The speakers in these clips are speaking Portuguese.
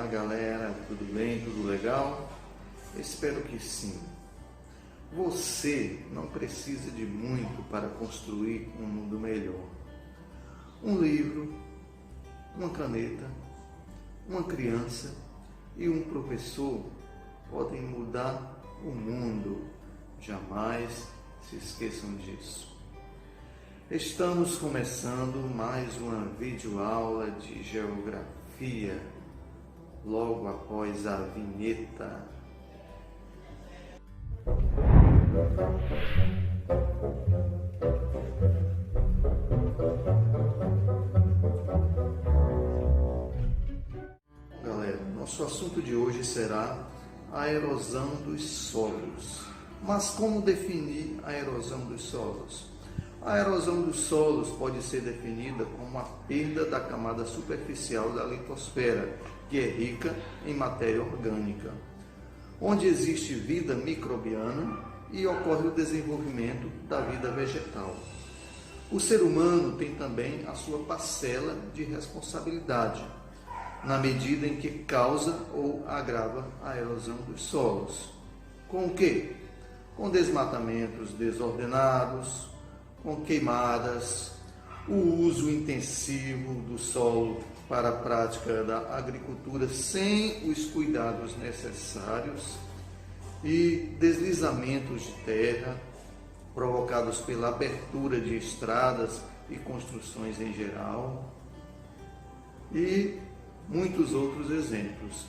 galera, tudo bem? Tudo legal? Espero que sim. Você não precisa de muito para construir um mundo melhor. Um livro, uma caneta, uma criança e um professor podem mudar o mundo. Jamais se esqueçam disso. Estamos começando mais uma videoaula de geografia, logo após a vinheta. Galera, nosso assunto de hoje será a erosão dos solos. Mas como definir a erosão dos solos? A erosão dos solos pode ser definida como a perda da camada superficial da litosfera, que é rica em matéria orgânica, onde existe vida microbiana e ocorre o desenvolvimento da vida vegetal. O ser humano tem também a sua parcela de responsabilidade, na medida em que causa ou agrava a erosão dos solos. Com o quê? Com desmatamentos desordenados, com queimadas, o uso intensivo do solo para a prática da agricultura sem os cuidados necessários e deslizamentos de terra provocados pela abertura de estradas e construções em geral e muitos outros exemplos.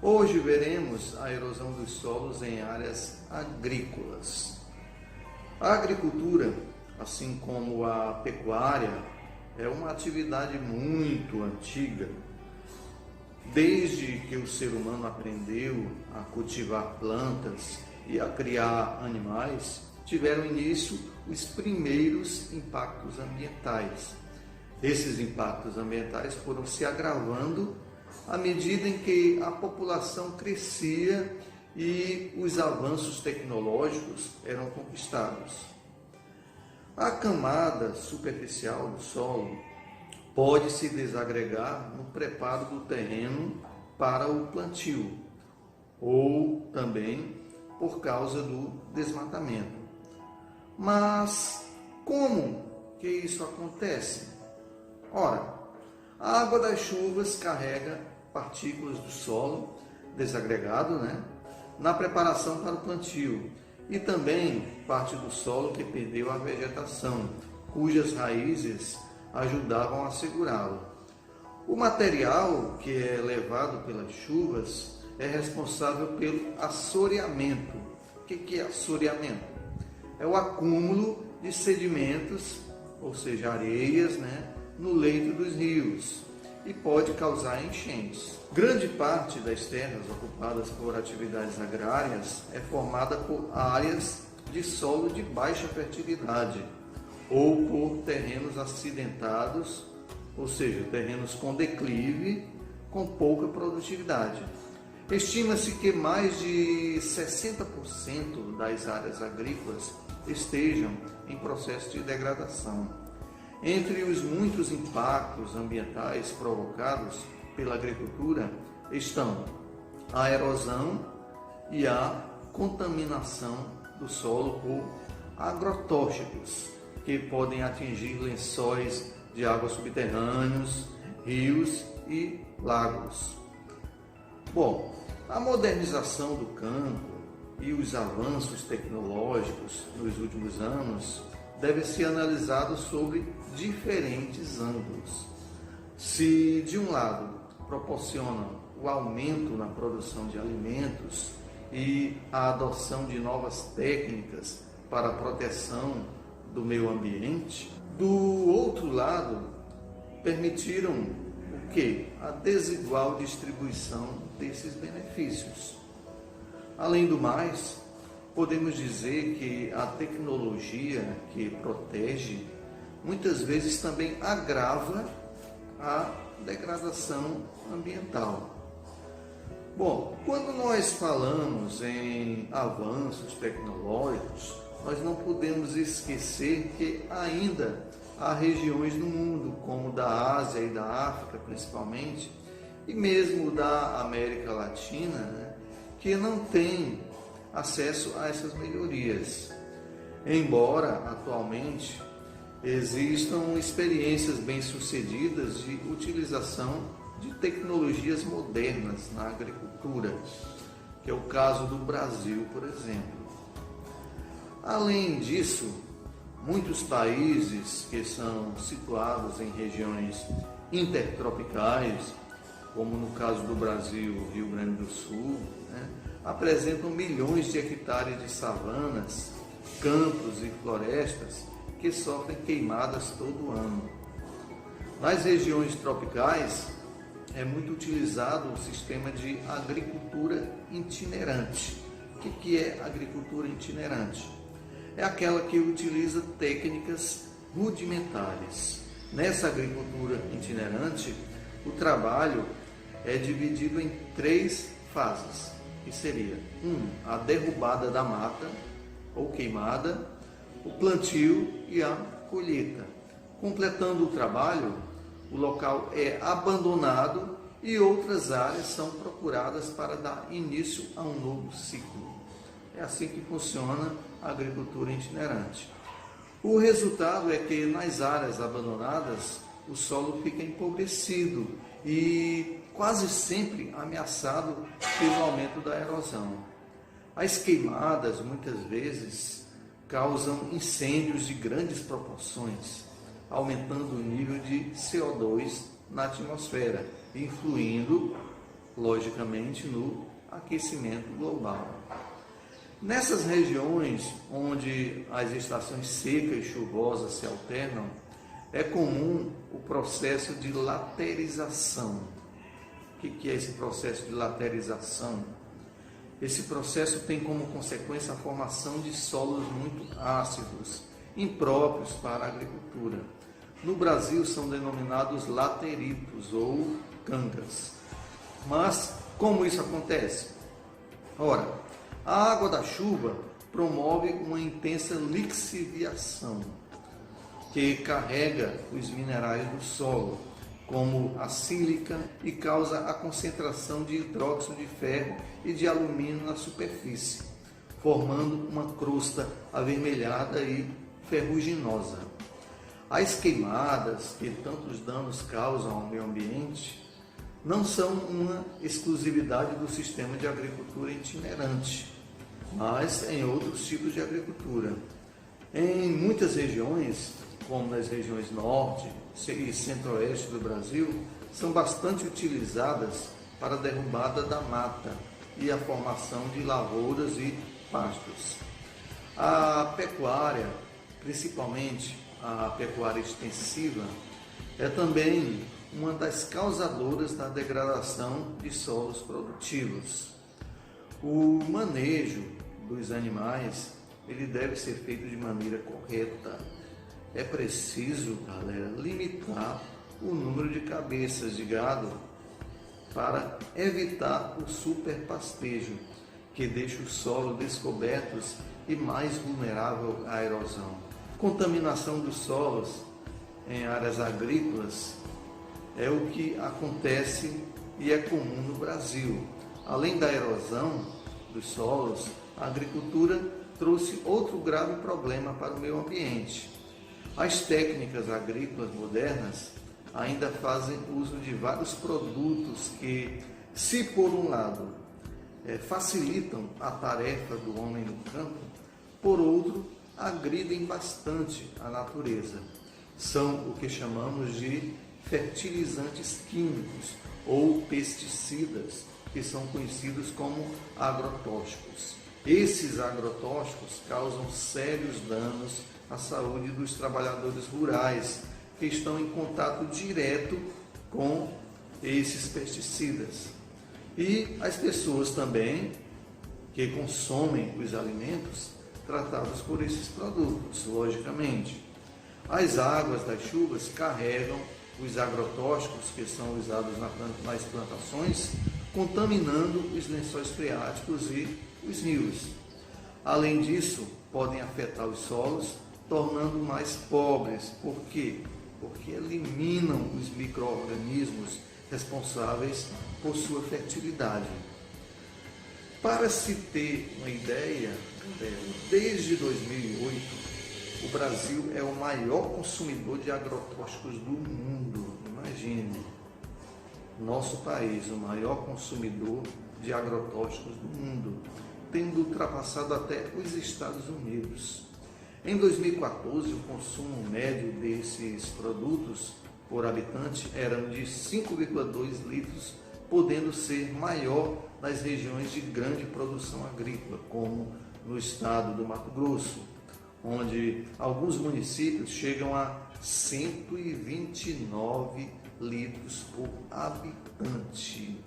Hoje veremos a erosão dos solos em áreas agrícolas. A agricultura, assim como a pecuária, é uma atividade muito antiga. Desde que o ser humano aprendeu a cultivar plantas e a criar animais, tiveram início os primeiros impactos ambientais. Esses impactos ambientais foram se agravando à medida em que a população crescia e os avanços tecnológicos eram conquistados. A camada superficial do solo pode se desagregar no preparo do terreno para o plantio, ou também por causa do desmatamento. Mas como que isso acontece? Ora, a água das chuvas carrega partículas do solo desagregado, na preparação para o plantio, e também parte do solo que perdeu a vegetação, cujas raízes ajudavam a segurá-lo. O material que é levado pelas chuvas é responsável pelo assoreamento. O que é assoreamento? É o acúmulo de sedimentos, ou seja, areias, no leito dos rios, e pode causar enchentes. Grande parte das terras ocupadas por atividades agrárias é formada por áreas de solo de baixa fertilidade ou por terrenos acidentados, ou seja, terrenos com declive, com pouca produtividade. Estima-se que mais de 60% das áreas agrícolas estejam em processo de degradação. Entre os muitos impactos ambientais provocados pela agricultura estão a erosão e a contaminação do solo por agrotóxicos, que podem atingir lençóis de águas subterrâneos, rios e lagos. Bom, a modernização do campo e os avanços tecnológicos nos últimos anos devem ser analisados sobre diferentes ângulos. Se, de um lado, proporcionam o aumento na produção de alimentos e a adoção de novas técnicas para a proteção do meio ambiente, do outro lado, permitiram o quê? A desigual distribuição desses benefícios. Além do mais, podemos dizer que a tecnologia que protege muitas vezes também agrava a degradação ambiental. Bom, quando nós falamos em avanços tecnológicos, nós não podemos esquecer que ainda há regiões no mundo, como da Ásia e da África principalmente, e mesmo da América Latina, né, que não tem acesso a essas melhorias. Embora atualmente existam experiências bem-sucedidas de utilização de tecnologias modernas na agricultura, que é o caso do Brasil, por exemplo. Além disso, muitos países que são situados em regiões intertropicais, como no caso do Brasil, Rio Grande do Sul, né, apresentam milhões de hectares de savanas, campos e florestas que sofrem queimadas todo ano. Nas regiões tropicais, é muito utilizado o sistema de agricultura itinerante. O que é agricultura itinerante? É aquela que utiliza técnicas rudimentares. Nessa agricultura itinerante, o trabalho é dividido em 3 fases, que seria a derrubada da mata ou queimada, o plantio e a colheita. Completando o trabalho, o local é abandonado e outras áreas são procuradas para dar início a um novo ciclo. É assim que funciona a agricultura itinerante. O resultado é que nas áreas abandonadas o solo fica empobrecido e quase sempre ameaçado pelo aumento da erosão. As queimadas muitas vezes causam incêndios de grandes proporções, aumentando o nível de CO2 na atmosfera, influindo, logicamente, no aquecimento global. Nessas regiões onde as estações seca e chuvosa se alternam, é comum o processo de laterização. O que é esse processo de laterização? Esse processo tem como consequência a formação de solos muito ácidos, impróprios para a agricultura. No Brasil são denominados lateritos ou cancras. Mas como isso acontece? Ora, a água da chuva promove uma intensa lixiviação, que carrega os minerais do solo, como a sílica, e causa a concentração de hidróxido de ferro e de alumínio na superfície, formando uma crosta avermelhada e ferruginosa. As queimadas, que tantos danos causam ao meio ambiente, não são uma exclusividade do sistema de agricultura itinerante, mas em outros tipos de agricultura. Em muitas regiões, como nas regiões norte e centro-oeste do Brasil, são bastante utilizadas para a derrubada da mata e a formação de lavouras e pastos. A pecuária, principalmente a pecuária extensiva, é também uma das causadoras da degradação de solos produtivos. O manejo dos animais, ele deve ser feito de maneira correta. É preciso, galera, limitar o número de cabeças de gado para evitar o superpastejo, que deixa o solo descobertos e mais vulnerável à erosão. Contaminação dos solos em áreas agrícolas é o que acontece e é comum no Brasil. Além da erosão dos solos, a agricultura trouxe outro grave problema para o meio ambiente. As técnicas agrícolas modernas ainda fazem uso de vários produtos que, se por um lado facilitam a tarefa do homem no campo, por outro, agridem bastante a natureza. São o que chamamos de fertilizantes químicos ou pesticidas, que são conhecidos como agrotóxicos. Esses agrotóxicos causam sérios danos à saúde dos trabalhadores rurais, que estão em contato direto com esses pesticidas. E as pessoas também que consomem os alimentos tratados por esses produtos, logicamente. As águas das chuvas carregam os agrotóxicos que são usados nas plantações, contaminando os lençóis freáticos e os rios. Além disso, podem afetar os solos, tornando mais pobres. Por quê? Porque eliminam os micro-organismos responsáveis por sua fertilidade. Para se ter uma ideia, desde 2008, o Brasil é o maior consumidor de agrotóxicos do mundo. Imagine, nosso país, o maior consumidor de agrotóxicos do mundo, tendo ultrapassado até os Estados Unidos. Em 2014, o consumo médio desses produtos por habitante era de 5,2 litros, podendo ser maior nas regiões de grande produção agrícola, como no estado do Mato Grosso, onde alguns municípios chegam a 129 litros por habitante.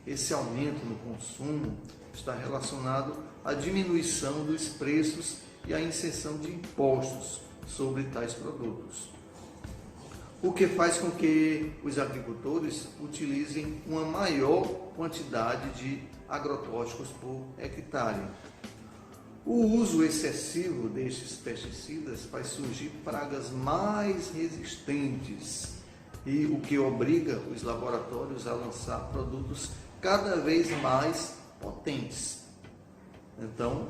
Esse aumento no consumo está relacionado à diminuição dos preços e à inserção de impostos sobre tais produtos, o que faz com que os agricultores utilizem uma maior quantidade de agrotóxicos por hectare. O uso excessivo destes pesticidas faz surgir pragas mais resistentes, e o que obriga os laboratórios a lançar produtos cada vez mais potentes. Então,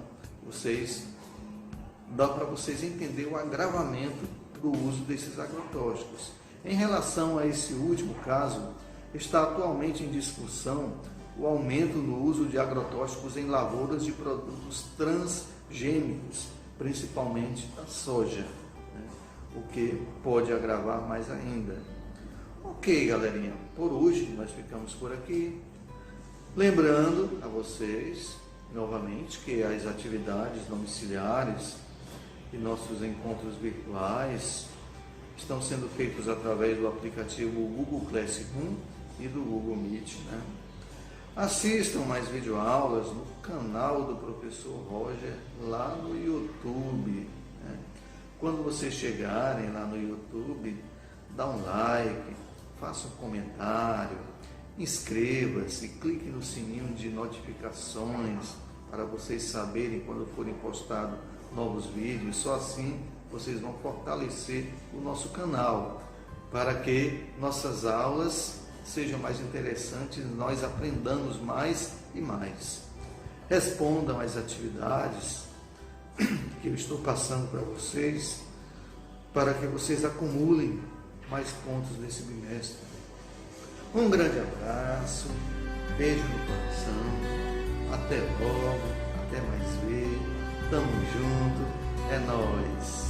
dá para vocês entenderem o agravamento do uso desses agrotóxicos. Em relação a esse último caso, está atualmente em discussão o aumento no uso de agrotóxicos em lavouras de produtos transgênicos, principalmente a soja, o que pode agravar mais ainda. Ok, galerinha, por hoje nós ficamos por aqui. Lembrando a vocês, novamente, que as atividades domiciliares e nossos encontros virtuais estão sendo feitos através do aplicativo Google Classroom e do Google Meet, Assistam mais videoaulas no canal do professor Roger lá no YouTube, Quando vocês chegarem lá no YouTube, dá um like, faça um comentário, inscreva-se, clique no sininho de notificações para vocês saberem quando forem postados novos vídeos. Só assim vocês vão fortalecer o nosso canal, para que nossas aulas sejam mais interessantes, nós aprendamos mais e mais. Respondam às atividades que eu estou passando para vocês, para que vocês acumulem mais pontos nesse bimestre. Um grande abraço, beijo no coração, até logo, até mais ver, tamo junto, é nóis!